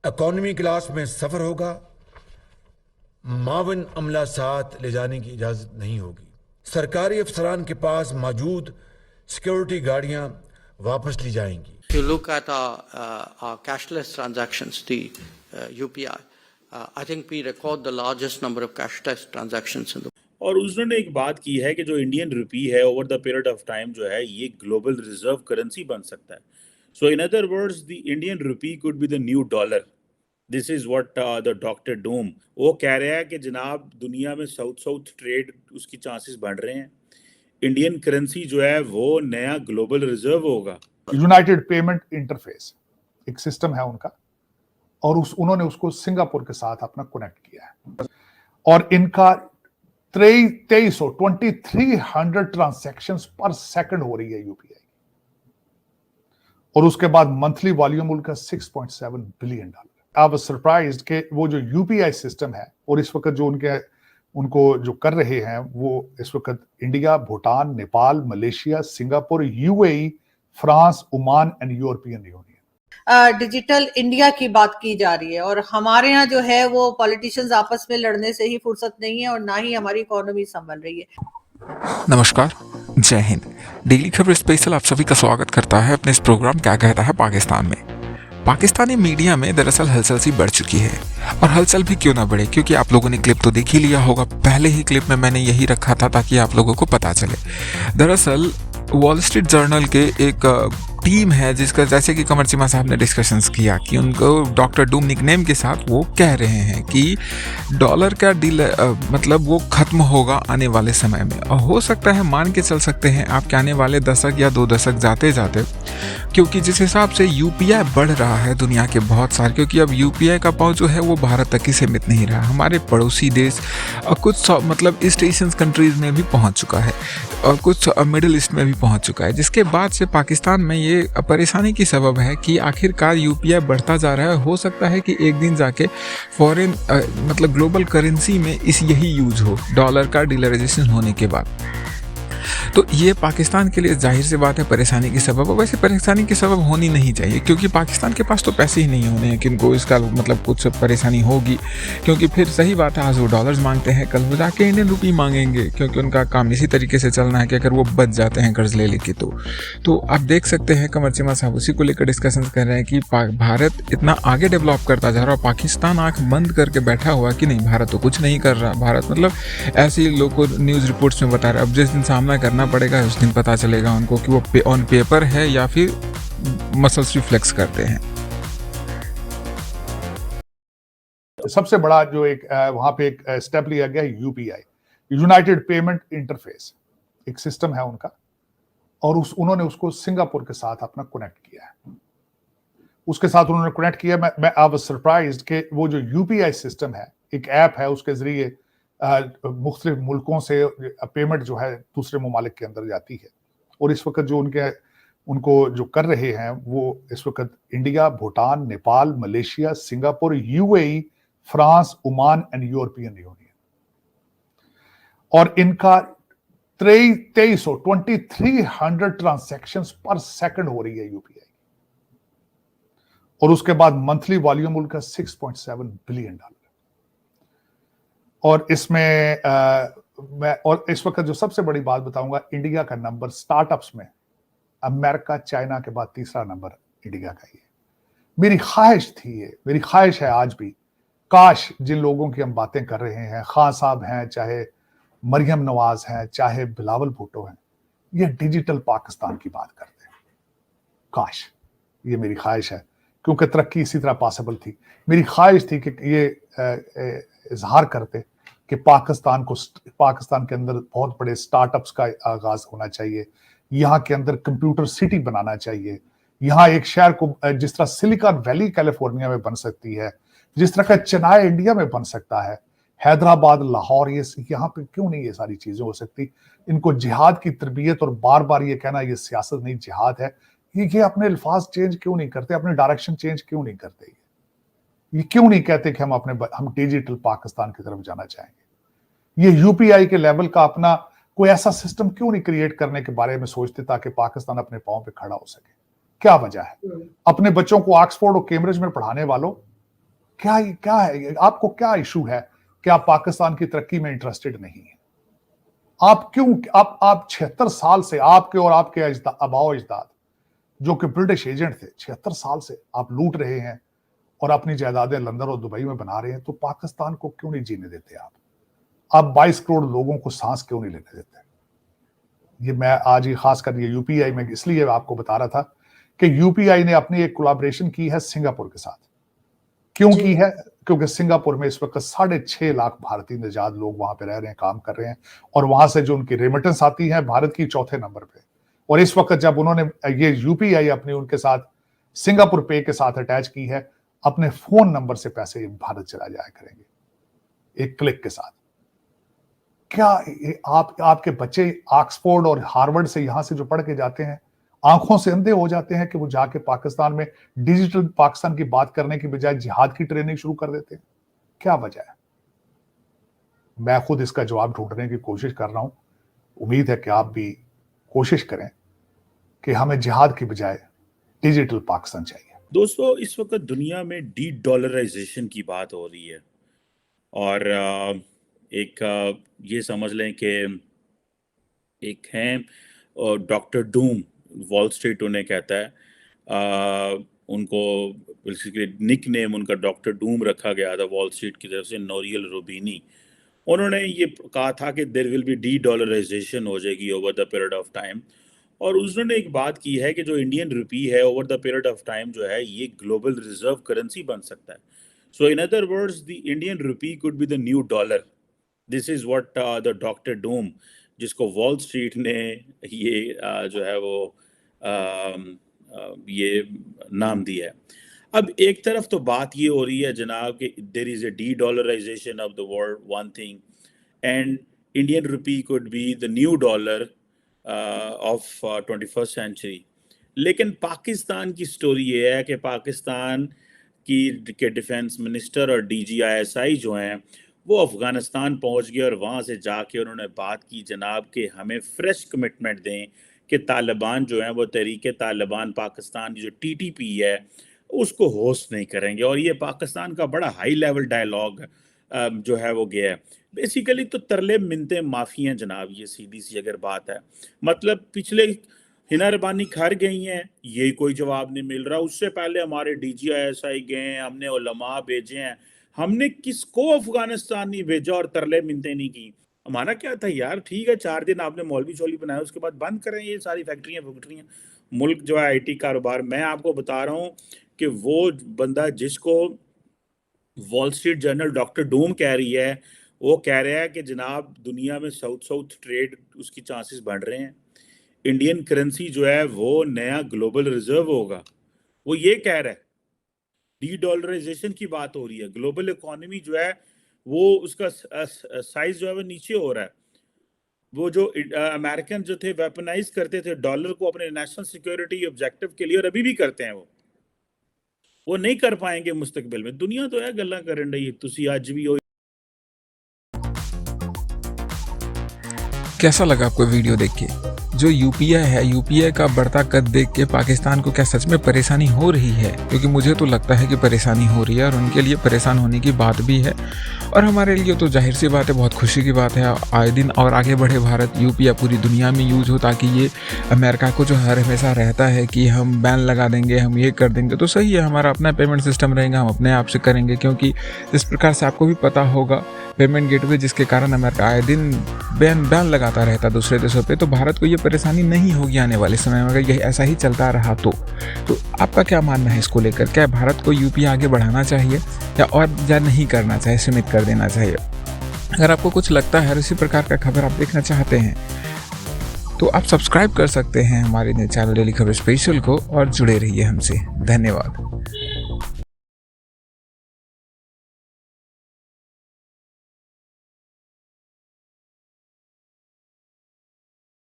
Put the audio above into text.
Economy class में सफर होगा, मावन अमला साथ ले जाने की इजाजत नहीं होगी। सरकारी अफसरान के पास मौजूद सिक्योरिटी गाड़ियां वापस ली जाएंगी। If you look at our cashless transactions, the UPI, I think we record the largest number of cashless transactions in the world. और उसने एक बात की है कि जो इंडियन रुपी है over the period of time जो है ये ग्लोबल रिजर्व करेंसी बन सकता है। So in other words the Indian rupee could be the new dollar. This is what the doctor Doom वो कह रहा है कि जनाब दुनिया में साउथ साउथ ट्रेड उसकी चांसेस बढ़ रहे हैं। इंडियन करेंसी जो है वो नया ग्लोबल रिजर्व होगा। यूनाइटेड पेमेंट इंटरफेस एक सिस्टम है उनका, और उन्होंने उसको सिंगापुर के साथ अपना कनेक्ट किया है, और इनका 2300 ट्रांजैक्शंस पर सेकंड हो रही है यूपीआई, और उसके बाद मंथली वॉल्यूम उनका $6.7 बिलियन। आप सरप्राइज्ड कि वो जो यूपीआई सिस्टम है और इस वक्त जो उनको जो कर रहे हैं वो इस वक्त India, Bhutan, Nepal, Malaysia, Singapore, UAE, France, Oman and European union. Digital India की बात की जा रही है, और हमारे यहाँ जो है वो पॉलिटिशियंस आपस में लड़ने से ही फुर्सत नहीं है, और ना ही हमारी इकोनॉमी संभल रही है। नमस्कार, जय हिंद। डेली खबर स्पेशल आप सभी का स्वागत करता है अपने इस प्रोग्राम क्या कहता है पाकिस्तान में। पाकिस्तानी मीडिया में दरअसल हलचल सी बढ़ चुकी है, और हलचल भी क्यों ना बढ़े, क्योंकि आप लोगों ने क्लिप तो देख ही लिया होगा। पहले ही क्लिप में मैंने यही रखा था ताकि आप लोगों को पता चले। दरअसल वॉल स्ट्रीट जर्नल के एक टीम है जिसका, जैसे कि कमर चीमा साहब ने डिस्कशंस किया कि उनको डॉक्टर डूम निकनेम के साथ वो कह रहे हैं कि डॉलर का डील मतलब वो ख़त्म होगा आने वाले समय में। और हो सकता है, मान के चल सकते हैं आप कि आने वाले दशक या 2 दशक जाते जाते, क्योंकि जिस हिसाब से यूपीआई बढ़ रहा है दुनिया के बहुत सारे, क्योंकि अब यूपीआई का पाँव जो है वो भारत तक ही सीमित नहीं रहा, हमारे पड़ोसी देश और कुछ मतलब ईस्ट एशियन कंट्रीज़ में भी पहुँच चुका है, और कुछ मिडिल ईस्ट में भी पहुँच चुका है, जिसके बाद से पाकिस्तान में ये परेशानी की सबब है कि आखिरकार यूपीआई बढ़ता जा रहा है। हो सकता है कि एक दिन जाके फॉरेन मतलब ग्लोबल करेंसी में यही यूज हो, डॉलर का डॉलराइजेशन होने के बाद। तो ये पाकिस्तान के लिए जाहिर सी बात है परेशानी की सबब। वैसे परेशानी की सबब होनी नहीं चाहिए, क्योंकि पाकिस्तान के पास तो पैसे ही नहीं होने हैं कि इनको इसका मतलब कुछ परेशानी होगी, क्योंकि फिर सही बात है, आज वो डॉलर्स मांगते हैं, कल वो जाके इंडियन रुपी मांगेंगे, क्योंकि उनका काम इसी तरीके से चलना है कि अगर वो बच जाते हैं कर्ज ले लेके तो आप देख सकते हैं कमर चीमा साहब उसी को लेकर डिस्कशन कर रहे हैं कि भारत इतना आगे डेवलप करता जा रहा है और पाकिस्तान आँख बंद करके बैठा हुआ कि नहीं, भारत तो कुछ नहीं कर रहा। भारत मतलब ऐसे ही लोग को न्यूज़ रिपोर्ट्स में बता रहे हैं। अब जिस दिन सामना करना पड़ेगा उस दिन पता चलेगा उनको कि वो ऑन पेपर है या फिर मसल्स रिफ्लेक्स करते हैं। सबसे बड़ा जो एक वहां पे एक स्टेप लिया गया है यूपीआई, यूनाइटेड पेमेंट इंटरफेस एक सिस्टम है उनका, और उन्होंने उसको सिंगापुर के साथ अपना कनेक्ट किया है। उसके साथ उन्होंने कनेक्ट किया। मैं आप सरप्राइज्ड कि वो जो यूपीआई सिस्टम है, एक ऐप है, उसके जरिए मुख्तलिफ मुल्कों से पेमेंट जो है दूसरे ममालिक के अंदर जाती है, और इस वक्त जो उनको जो कर रहे हैं वो इस वक्त India, Bhutan, Nepal, Malaysia, Singapore, UAE, France, Oman and European union. और इनका 2300 ट्रांजैक्शंस पर सेकंड हो रही है यूपीआई, और उसके बाद मंथली वॉल्यूम उनका $6.7 बिलियन। और इसमें मैं और इस वक्त जो सबसे बड़ी बात बताऊंगा, इंडिया का नंबर स्टार्टअप्स में अमेरिका, चाइना के बाद तीसरा नंबर इंडिया का ही है। मेरी ख्वाहिश है आज भी, काश जिन लोगों की हम बातें कर रहे हैं, खान साहब हैं, चाहे मरियम नवाज हैं, चाहे बिलावल भुट्टो हैं, ये डिजिटल पाकिस्तान की बात करते हैं। काश, ये मेरी ख्वाहिश है, क्योंकि तरक्की इसी तरह पॉसिबल थी। मेरी ख्वाहिश थी कि ये इजहार करते कि पाकिस्तान के अंदर बहुत बड़े स्टार्टअप्स का आगाज होना चाहिए, यहाँ के अंदर कंप्यूटर सिटी बनाना चाहिए, यहाँ एक शहर को जिस तरह सिलिकॉन वैली कैलिफोर्निया में बन सकती है, जिस तरह का चेन्नई इंडिया में बन सकता है, हैदराबाद, लाहौर, ये यहाँ पे क्यों नहीं ये सारी चीजें हो सकती। इनको जिहाद की तरबियत, और बार बार ये कहना ये सियासत नहीं जिहाद है, ये अपने अल्फाज चेंज क्यों नहीं करते, अपने डायरेक्शन चेंज क्यों नहीं करते, ये क्यों नहीं कहते कि हम डिजिटल पाकिस्तान की तरफ जाना चाहेंगे। ये यूपीआई के लेवल का अपना कोई ऐसा सिस्टम क्यों नहीं क्रिएट करने के बारे में सोचते ताकि पाकिस्तान अपने पांव पे खड़ा हो सके। क्या वजह है? अपने बच्चों को ऑक्सफोर्ड और कैम्ब्रिज में पढ़ाने वालों, क्या क्या है, आपको क्या इशू है कि आप पाकिस्तान की तरक्की में इंटरेस्टेड नहीं है? आप क्यों, आप 76 साल से, आपके और आपके आबाओ अजदाद जो कि ब्रिटिश एजेंट थे, 76 साल से आप लूट रहे हैं और अपनी जायदादें लंदन और दुबई में बना रहे हैं, तो पाकिस्तान को क्यों नहीं जीने देते आप 22 करोड़ लोगों को सांस क्यों नहीं लेने देते? ये मैं आज ही खासकर ये यूपीआई में इसलिए आपको बता रहा था कि यूपीआई ने अपनी एक कोलैबोरेशन की है सिंगापुर के साथ। क्यों की है? क्योंकि सिंगापुर में इस वक्त 6.5 लाख भारतीय निजात लोग वहां पे रह रहे हैं, काम कर रहे हैं, और वहां से जो उनकी रेमिटेंस आती है भारत की 4थे नंबर पे। और इस वक्त जब उन्होंने ये यूपीआई अपनी उनके साथ सिंगापुर पे के साथ अटैच की है, अपने फोन नंबर से पैसे भारत चला जाया करेंगे एक क्लिक के साथ। क्या आपके बच्चे ऑक्सफोर्ड और हार्वर्ड से यहां से जो पढ़ के जाते हैं, आंखों से अंधे हो जाते हैं कि वो जाके पाकिस्तान में डिजिटल पाकिस्तान की बात करने की बजाय जिहाद की ट्रेनिंग शुरू कर देते हैं? क्या वजह है? मैं खुद इसका जवाब ढूंढने की कोशिश कर रहा हूं। उम्मीद है कि आप भी कोशिश करें कि हमें जिहाद की बजाय डिजिटल पाकिस्तान चाहिए। दोस्तों, इस वक्त दुनिया में डी-डॉलराइजेशन की बात हो रही है, और ये समझ लें कि एक हैं डॉक्टर डूम, वॉल स्ट्रीट उन्हें कहता है, उनको बेसिकली निक नेम उनका डॉक्टर डूम रखा गया था वॉल स्ट्रीट की तरफ से, नोरियल रूबिनी। उन्होंने ये कहा था कि देयर विल बी डी-डॉलराइजेशन हो जाएगी over the period of time, और उन्होंने एक बात की है कि जो इंडियन रुपी है over the period of time जो है ये ग्लोबल रिजर्व करेंसी बन सकता है। So in other words the Indian rupee could be the new dollar. This is what the doctor Doom, जिसको वॉल स्ट्रीट ने ये जो है वो ये नाम दिया है। अब एक तरफ तो बात ये हो रही है जनाब कि there is a de-dollarisation of the world, one thing, and Indian rupee could be the new dollar of 21st century. लेकिन पाकिस्तान की स्टोरी ये है कि पाकिस्तान के डिफेंस मिनिस्टर और DGISI जो हैं वो अफ़गानिस्तान पहुंच गए और वहाँ से जाके उन्होंने बात की जनाब कि हमें फ्रेश कमिटमेंट दें कि तालिबान जो हैं वो तहरीक तालिबान पाकिस्तान की जो TTP है उसको होस्ट नहीं करेंगे। और ये पाकिस्तान का बड़ा हाई लेवल डायलॉग जो है वो गया है। बेसिकली तो तरले मिनते माफ़ी हैं जनाब, ये सीधी सी अगर बात है। मतलब पिछले हिना रबानी घर गई हैं, ये कोई जवाब नहीं मिल रहा। उससे पहले हमारे DGISI गए हैं, हमने उलमा भेजे हैं, हमने किसको अफगानिस्तान नहीं भेजा और तरले मिनते नहीं की। हमारा क्या था यार, ठीक है 4 दिन आपने मौलवी शौलवी बनाया, उसके बाद बंद करें ये सारी फैक्ट्रियाँ। मुल्क जो है IT कारोबार, मैं आपको बता रहा हूँ कि वो बंदा जिसको Wall street journal doctor Doom कह रही है, वो कह रहा है कि जनाब दुनिया में साउथ ट्रेड उसकी चांसेस बढ़ रहे हैं, इंडियन करेंसी जो है वो नया ग्लोबल रिजर्व होगा। वो ये कह रहा है, डी-डॉलराइजेशन की बात हो रही है, ग्लोबल इकोनॉमी जो है वो उसका साइज जो है वो नीचे हो रहा है। वो जो अमेरिकन जो थे वेपनाइज करते थे डॉलर को अपने नेशनल सिक्योरिटी ऑब्जेक्टिव के लिए, और अभी भी करते हैं, वो नहीं कर पाएंगे मुस्तकबिल में। दुनिया तो है गल्ला करन रही है, तुसी आज भी हो। कैसा लगा आपको वीडियो देख के? जो यूपीआई है, यूपीआई का बढ़ता कद देख के पाकिस्तान को क्या सच में परेशानी हो रही है? क्योंकि मुझे तो लगता है कि परेशानी हो रही है और उनके लिए परेशान होने की बात भी है, और हमारे लिए तो जाहिर सी बात है, बहुत खुशी की बात है। आए दिन और आगे बढ़े भारत, यूपीआई पूरी दुनिया में यूज हो, ताकि ये अमेरिका को जो हर हमेशा रहता है कि हम बैन लगा देंगे, हम ये कर देंगे, तो सही है, हमारा अपना पेमेंट सिस्टम रहेगा, हम अपने आप से करेंगे। क्योंकि जिस प्रकार से आपको भी पता होगा पेमेंट गेटवे जिसके कारण अमेरिका आए दिन बैन लगाता रहता दूसरे देशों पे, तो भारत को ये परेशानी नहीं होगी आने वाले समय में अगर यही ऐसा ही चलता रहा तो आपका क्या मानना है इसको लेकर? क्या भारत को यूपीआई आगे बढ़ाना चाहिए या नहीं करना चाहिए, सीमित कर देना चाहिए? अगर आपको कुछ लगता है और इसी प्रकार का खबर आप देखना चाहते हैं तो आप सब्सक्राइब कर सकते हैं हमारे चैनल डेली खबर स्पेशल को और जुड़े रहिए हमसे। धन्यवाद।